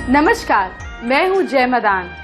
नमस्कार, मैं हूँ जय मदान।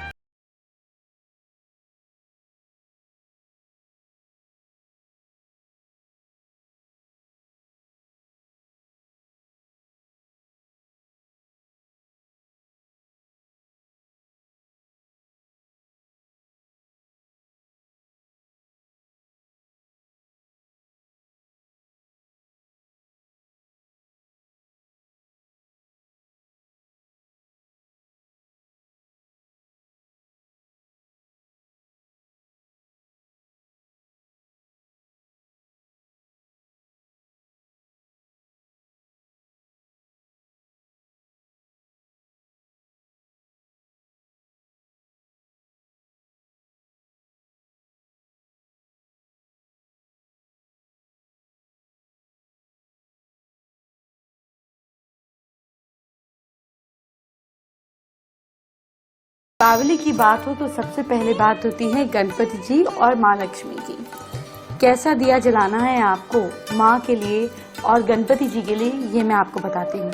दीपावली की बात हो तो सबसे पहले बात होती है गणपति जी और माँ लक्ष्मी की। कैसा दिया जलाना है आपको माँ के लिए और गणपति जी के लिए, ये मैं आपको बताती हूँ।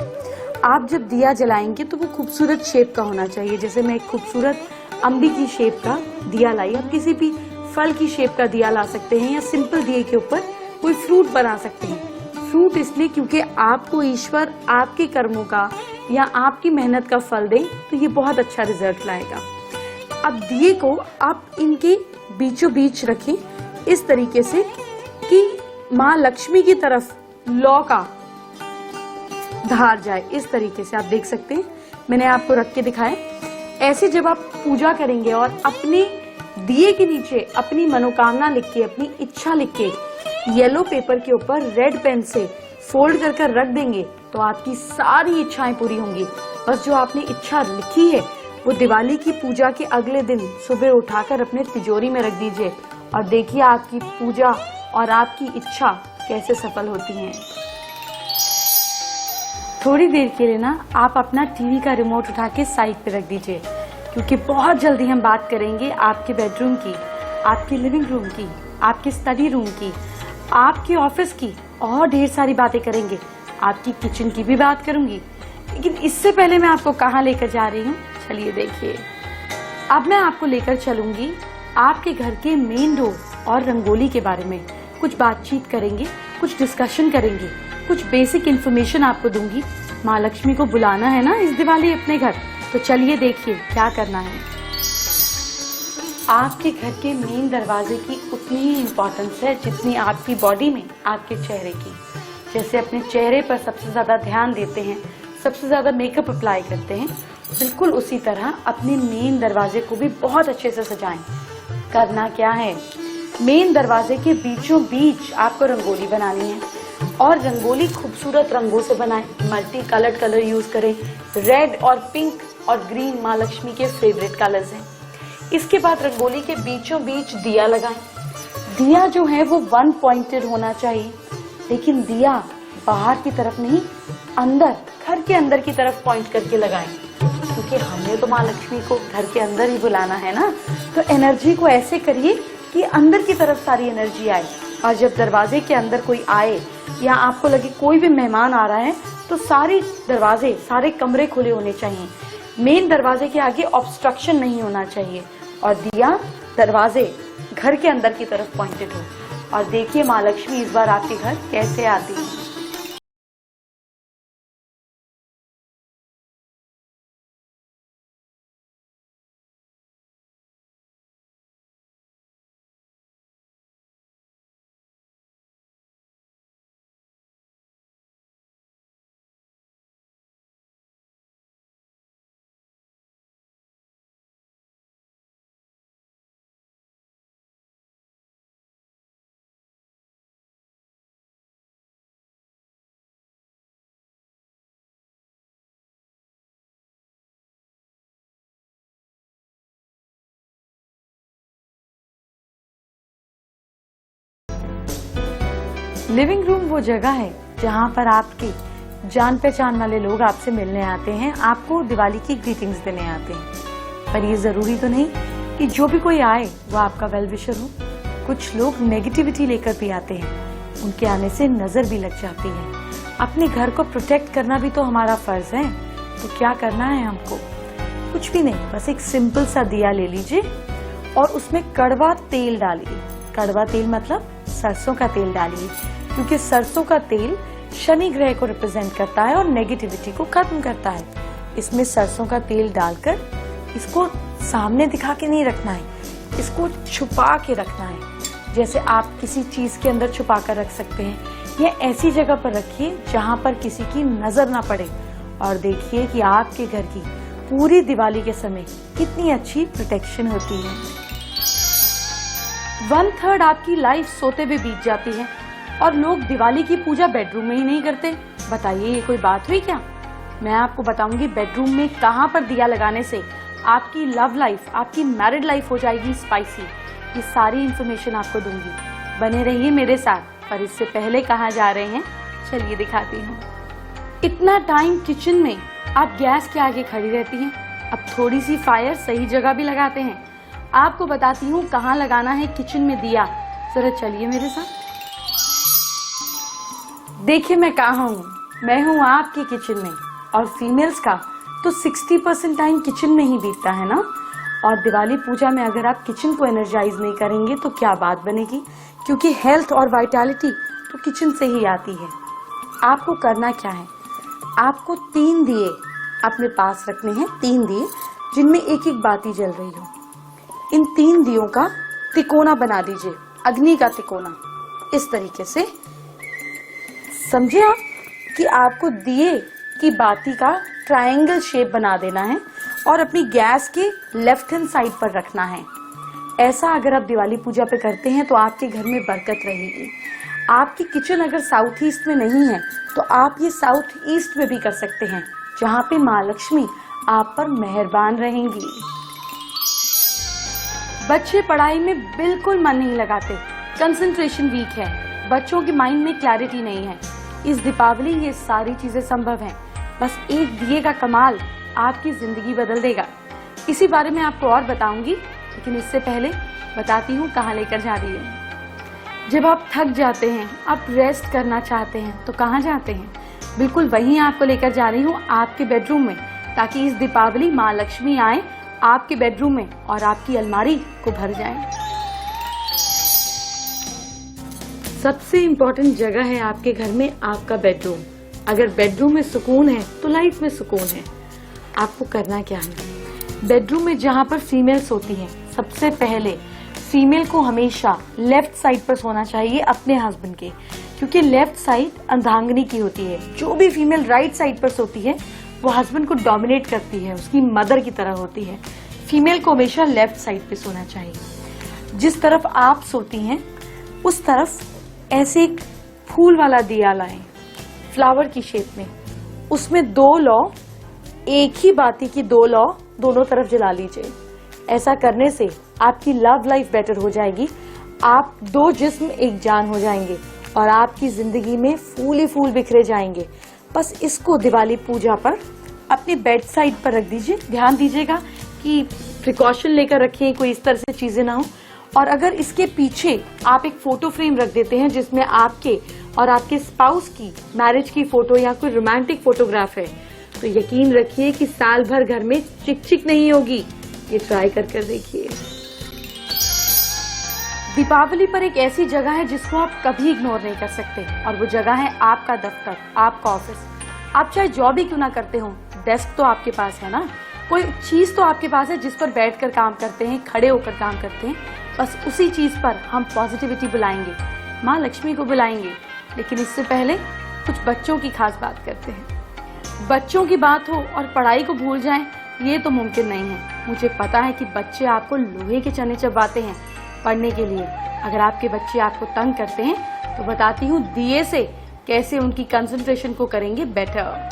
आप जब दिया जलाएंगे तो वो खूबसूरत शेप का होना चाहिए। जैसे मैं एक खूबसूरत अम्बी की शेप का दिया लाई, आप किसी भी फल की शेप का दिया ला सकते हैं या सिंपल दिए के ऊपर कोई फ्रूट बना सकते हैं। फ्रूट इसलिए क्योंकि आपको ईश्वर आपके कर्मों का या आपकी मेहनत का फल दे तो ये बहुत अच्छा रिजल्ट लाएगा। अब दिए को आप इनके बीचों बीच रखें इस तरीके से कि माँ लक्ष्मी की तरफ लौ का धार जाए। इस तरीके से आप देख सकते हैं, मैंने आपको रख के दिखाया। ऐसे जब आप पूजा करेंगे और अपने दिए के नीचे अपनी मनोकामना लिख के, अपनी इच्छा लिख के येलो पेपर के ऊपर रेड पेन से फोल्ड कर कर रख देंगे तो आपकी सारी इच्छाएं पूरी होंगी। बस जो आपने इच्छा लिखी है वो दिवाली की पूजा के अगले दिन सुबह उठाकर अपने तिजोरी में रख दीजिए और देखिए आपकी पूजा और आपकी इच्छा कैसे सफल होती है। थोड़ी देर के लिए ना आप अपना टीवी का रिमोट उठा के साइड पे रख दीजिए, क्योंकि बहुत जल्दी हम बात करेंगे आपके बेडरूम की, आपके लिविंग रूम की, आपके स्टडी रूम की, आपके ऑफिस की और ढेर सारी बातें करेंगे। आपकी किचन की भी बात करूंगी, लेकिन इससे पहले मैं आपको कहाँ लेकर जा रही हूँ, चलिए देखिए। अब मैं आपको लेकर चलूंगी आपके घर के मेन डोर और रंगोली के बारे में। कुछ बातचीत करेंगे, कुछ डिस्कशन करेंगे, कुछ बेसिक इन्फॉर्मेशन आपको दूंगी। माँ लक्ष्मी को बुलाना है ना इस दिवाली अपने घर, तो चलिए देखिए क्या करना है। आपके घर के मेन दरवाजे की उतनी ही इम्पोर्टेंस है जितनी आपकी बॉडी में आपके चेहरे की। जैसे अपने चेहरे पर सबसे ज्यादा ध्यान देते हैं, सबसे ज्यादा मेकअप अप्लाई करते हैं, बिल्कुल उसी तरह अपने मेन दरवाजे को भी बहुत अच्छे से सजाएं। करना क्या है, मेन दरवाजे के बीचों बीच आपको रंगोली बनानी है और रंगोली खूबसूरत रंगों से बनाएं। मल्टी कलर्ड कलर यूज करें। रेड और पिंक और ग्रीन माँ लक्ष्मी के फेवरेट कलर्स हैं। इसके बाद रंगोली के बीचों बीच दिया लगाएं। दिया जो है वो 1 पॉइंटेड होना चाहिए, लेकिन दिया बाहर की तरफ नहीं, अंदर घर के अंदर की तरफ पॉइंट करके लगाएं, क्योंकि हमने तो माँ लक्ष्मी को घर के अंदर ही बुलाना है ना। तो एनर्जी को ऐसे करिए कि अंदर की तरफ सारी एनर्जी आए। और जब दरवाजे के अंदर कोई आए या आपको लगे कोई भी मेहमान आ रहा है तो सारे दरवाजे, सारे कमरे खुले होने चाहिए। मेन दरवाजे के आगे ऑब्स्ट्रक्शन नहीं होना चाहिए और दिया दरवाजे घर के अंदर की तरफ पॉइंटेड हो। और देखिए माँ लक्ष्मी इस बार आपके घर कैसे आती है। लिविंग रूम वो जगह है जहाँ पर आपके जान पहचान वाले लोग आपसे मिलने आते हैं, आपको दिवाली की ग्रीटिंग्स देने आते हैं। पर ये जरूरी तो नहीं कि जो भी कोई आए वो आपका वेल विशर हो। कुछ लोग नेगेटिविटी लेकर भी आते हैं, उनके आने से नजर भी लग जाती है। अपने घर को प्रोटेक्ट करना भी तो हमारा फर्ज है। तो क्या करना है हमको, कुछ भी नहीं, बस एक सिंपल सा दिया ले लीजिए और उसमें कड़वा तेल डालिए। कड़वा तेल मतलब सरसों का तेल डालिए, क्योंकि सरसों का तेल शनि ग्रह को रिप्रेजेंट करता है और नेगेटिविटी को खत्म करता है। इसमें सरसों का तेल डालकर इसको सामने दिखा के नहीं रखना है, इसको छुपा के रखना है। जैसे आप किसी चीज के अंदर छुपा कर रख सकते हैं, या ऐसी जगह पर रखिए जहां पर किसी की नजर ना पड़े, और देखिए कि आपके घर की पूरी दिवाली के समय कितनी अच्छी प्रोटेक्शन होती है। 1/3 आपकी लाइफ सोते हुए बीत जाती है और लोग दिवाली की पूजा बेडरूम में ही नहीं करते। बताइए ये कोई बात हुई क्या? मैं आपको बताऊंगी बेडरूम में कहां पर दिया लगाने से आपकी लव लाइफ, आपकी मैरिड लाइफ हो जाएगी स्पाइसी। ये सारी इंफॉर्मेशन आपको दूंगी, बने रहिए मेरे साथ। पर इससे पहले कहाँ जा रहे हैं, चलिए दिखाती हूँ। इतना टाइम किचन में आप गैस के आगे खड़ी रहती हैं, अब थोड़ी सी फायर सही जगह भी लगाते हैं। आपको बताती हूँ कहाँ लगाना है किचन में दिया, जरा चलिए मेरे साथ। देखिए मैं कहाँ हूँ, मैं हूँ आपके किचन में, और फीमेल्स का तो 60% टाइम किचन में ही बीतता है ना। और दिवाली पूजा में अगर आप किचन को एनर्जाइज नहीं करेंगे तो क्या बात बनेगी, क्योंकि हेल्थ और वाइटैलिटी तो किचन से ही आती है। आपको करना क्या है, आपको 3 दिए अपने पास रखने हैं, 3 दिए जिनमें एक एक बाती जल रही हो। इन 3 दियों का तिकोना बना दीजिए, अग्नि का तिकोना, इस तरीके से। समझे आप कि आपको दिए की बाती का ट्रायंगल शेप बना देना है और अपनी गैस के लेफ्ट हैंड साइड पर रखना है। ऐसा अगर आप दिवाली पूजा पे करते हैं तो आपके घर में बरकत रहेगी। आपकी किचन अगर साउथ ईस्ट में नहीं है तो आप ये साउथ ईस्ट में भी कर सकते हैं, जहाँ पे माँ लक्ष्मी आप पर मेहरबान रहेंगी। बच्चे पढ़ाई में बिल्कुल मन नहीं लगाते, कंसंट्रेशन वीक है, बच्चों के माइंड में क्लैरिटी नहीं है। इस दीपावली ये सारी चीजें संभव हैं। बस एक दिए का कमाल आपकी जिंदगी बदल देगा। इसी बारे में आपको और बताऊंगी, लेकिन इससे पहले बताती हूँ कहाँ लेकर जा रही हूँ। जब आप थक जाते हैं, आप रेस्ट करना चाहते हैं, तो कहाँ जाते हैं? बिल्कुल वहीं आपको लेकर जा रही हूँ, आपके बेडरूम में, ताकि इस दीपावली माँ लक्ष्मी आए आपके बेडरूम में और आपकी अलमारी को भर जाए। सबसे इम्पोर्टेंट जगह है आपके घर में आपका बेडरूम। अगर बेडरूम में सुकून है तो लाइफ में सुकून है। आपको करना क्या है, बेडरूम में जहाँ पर फीमेल्स होती हैं, सबसे पहले फीमेल को हमेशा लेफ्ट साइड पर सोना चाहिए अपने हस्बैंड के, क्योंकि लेफ्ट साइड अर्धांगिनी की होती है। जो भी फीमेल राइट साइड पर सोती है वो हस्बैंड को डोमिनेट करती है, उसकी मदर की तरह होती है। फीमेल को हमेशा लेफ्ट साइड पे सोना चाहिए। जिस तरफ आप सोती हैं उस तरफ ऐसे एक फूल वाला दिया लाएं, फ्लावर की शेप में। उसमें 2 लौ, एक ही बाती की 2 लौ दोनों तरफ जला लीजिए। ऐसा करने से आपकी लव लाइफ बेटर हो जाएगी, आप 2 जिस्म एक जान हो जाएंगे और आपकी जिंदगी में फूल ही फूल बिखरे जाएंगे। बस इसको दिवाली पूजा पर अपने बेड साइड पर रख दीजिए। ध्यान दीजिएगा कि प्रिकॉशन लेकर रखें, कोई इस तरह से चीजें ना हो। और अगर इसके पीछे आप एक फोटो फ्रेम रख देते हैं जिसमें आपके और आपके स्पाउस की मैरिज की फोटो या कोई रोमांटिक फोटोग्राफ है, तो यकीन रखिए कि साल भर घर में चिक चिक नहीं होगी। ये ट्राई कर देखिए। दीपावली पर एक ऐसी जगह है जिसको आप कभी इग्नोर नहीं कर सकते, और वो जगह है आपका दफ्तर, आपका ऑफिस। आप चाहे जॉब ही क्यों ना करते हो, डेस्क तो आपके पास है ना, कोई चीज तो आपके पास है जिस पर बैठकर काम करते हैं, खड़े होकर काम करते हैं। बस उसी चीज पर हम पॉजिटिविटी बुलाएंगे, माँ लक्ष्मी को बुलाएंगे। लेकिन इससे पहले कुछ बच्चों की खास बात करते हैं। बच्चों की बात हो और पढ़ाई को भूल जाएं, ये तो मुमकिन नहीं है। मुझे पता है कि बच्चे आपको लोहे के चने चबाते हैं पढ़ने के लिए। अगर आपके बच्चे आपको तंग करते हैं तो बताती हूँ दिए से कैसे उनकी कंसंट्रेशन को करेंगे बेटर।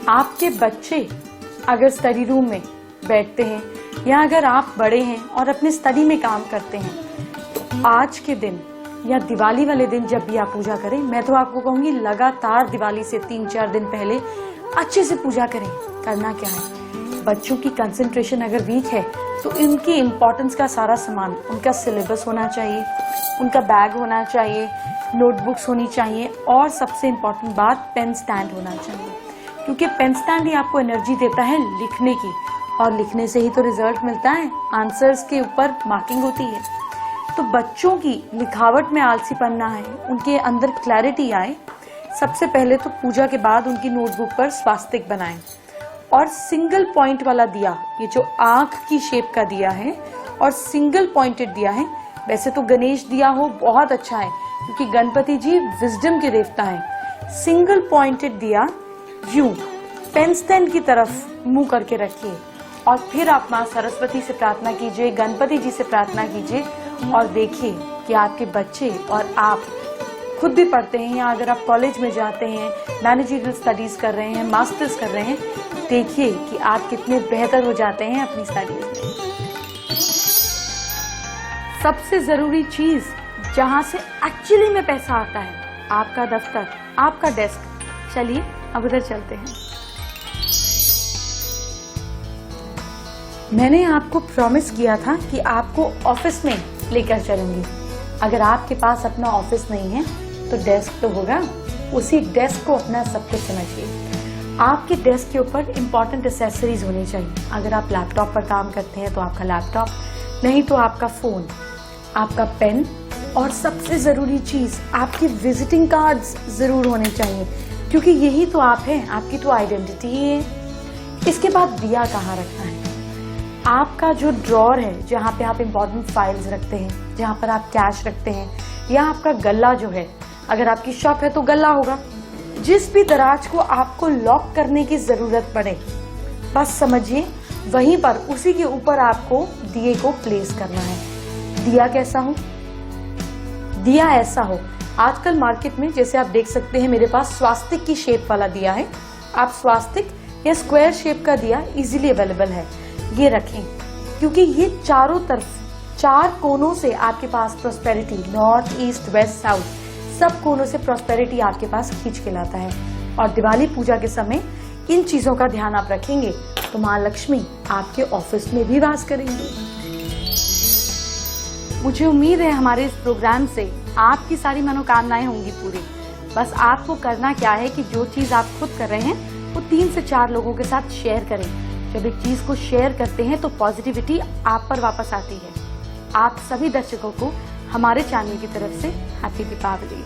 आपके बच्चे अगर स्टडी रूम में बैठते हैं या अगर आप बड़े हैं और अपने स्टडी में काम करते हैं, तो आज के दिन या दिवाली वाले दिन जब भी आप पूजा करें, मैं तो आपको कहूंगी लगातार दिवाली से 3-4 दिन पहले अच्छे से पूजा करें। करना क्या है, बच्चों की कंसंट्रेशन अगर वीक है तो इनकी इम्पोर्टेंस का सारा सामान, उनका सिलेबस होना चाहिए, उनका बैग होना चाहिए, नोटबुक्स होनी चाहिए और सबसे इम्पोर्टेंट बात पेन स्टैंड होना चाहिए, क्योंकि पेन स्टैंड ही आपको एनर्जी देता है लिखने की, और लिखने से ही तो रिजल्ट मिलता है, आंसर्स के ऊपर मार्किंग होती है। तो बच्चों की लिखावट में आलसीपन ना आए, उनके अंदर क्लैरिटी आए, सबसे पहले तो पूजा के बाद उनकी नोटबुक पर स्वास्तिक बनाएं और सिंगल पॉइंट वाला दिया, ये जो आंख की शेप का दिया है और सिंगल पॉइंटेड दिया है, वैसे तो गणेश दिया हो बहुत अच्छा है क्योंकि गणपति जी विजडम के देवता हैं। सिंगल पॉइंटेड दिया यूं पेन स्टैंड की तरफ मुंह करके रखिए और फिर आप माँ सरस्वती से प्रार्थना कीजिए, गणपति जी से प्रार्थना कीजिए और देखिए कि आपके बच्चे और आप खुद भी पढ़ते हैं या अगर आप कॉलेज में जाते हैं, मैनेजरियल स्टडीज कर रहे हैं, मास्टर्स कर रहे हैं, देखिए कि आप कितने बेहतर हो जाते हैं अपनी स्टडीज में। सबसे जरूरी चीज जहां से एक्चुअली में पैसा आता है, आपका दफ्तर, आपका डेस्क। चलिए अब उधर चलते हैं। मैंने आपको प्रॉमिस किया था कि आपको ऑफिस में लेकर चलूंगी। अगर आपके पास अपना ऑफिस नहीं है तो डेस्क तो होगा, उसी डेस्क को अपना सब कुछ समझिए। आपके डेस्क के ऊपर इंपॉर्टेंट एक्सेसरीज होनी चाहिए। अगर आप लैपटॉप पर काम करते हैं तो आपका लैपटॉप, नहीं तो आपका फोन, आपका पेन और सबसे जरूरी चीज आपकी विजिटिंग कार्ड्स जरूर होने चाहिए, क्योंकि यही तो आप हैं, आपकी तो आइडेंटिटी ही है। इसके बाद दिया कहाँ रखना है? आपका जो ड्रॉर है जहाँ पे आप इंपॉर्टेंट फाइल्स रखते हैं, जहाँ पर आप कैश रखते हैं, या आपका गल्ला जो है, अगर आपकी शॉप है तो गल्ला होगा। जिस भी दराज को आपको लॉक करने की जरूरत पड़े, बस समझिए वहीं पर उसी के ऊपर आपको दिए को प्लेस करना है। दिया कैसा हो? दिया ऐसा हो, आजकल मार्केट में जैसे आप देख सकते हैं मेरे पास स्वास्तिक की शेप वाला दिया है, आप स्वास्तिक या स्क्वायर शेप का दिया इजीली अवेलेबल है, ये रखें, क्योंकि ये चारों तरफ, चार कोनों से आपके पास prosperity, north east west south, सब कोनों से प्रॉस्पेरिटी आपके पास खींच के लाता है। और दिवाली पूजा के समय इन चीजों का ध्यान आप रखेंगे तो माँ लक्ष्मी आपके ऑफिस में भी वास करेंगी। मुझे उम्मीद है हमारे इस प्रोग्राम से आपकी सारी मनोकामनाएं होंगी पूरी। बस आपको करना क्या है कि जो चीज आप खुद कर रहे हैं वो 3 से 4 लोगों के साथ शेयर करें। जब एक चीज को शेयर करते हैं तो पॉजिटिविटी आप पर वापस आती है। आप सभी दर्शकों को हमारे चैनल की तरफ से हैप्पी दीपावली।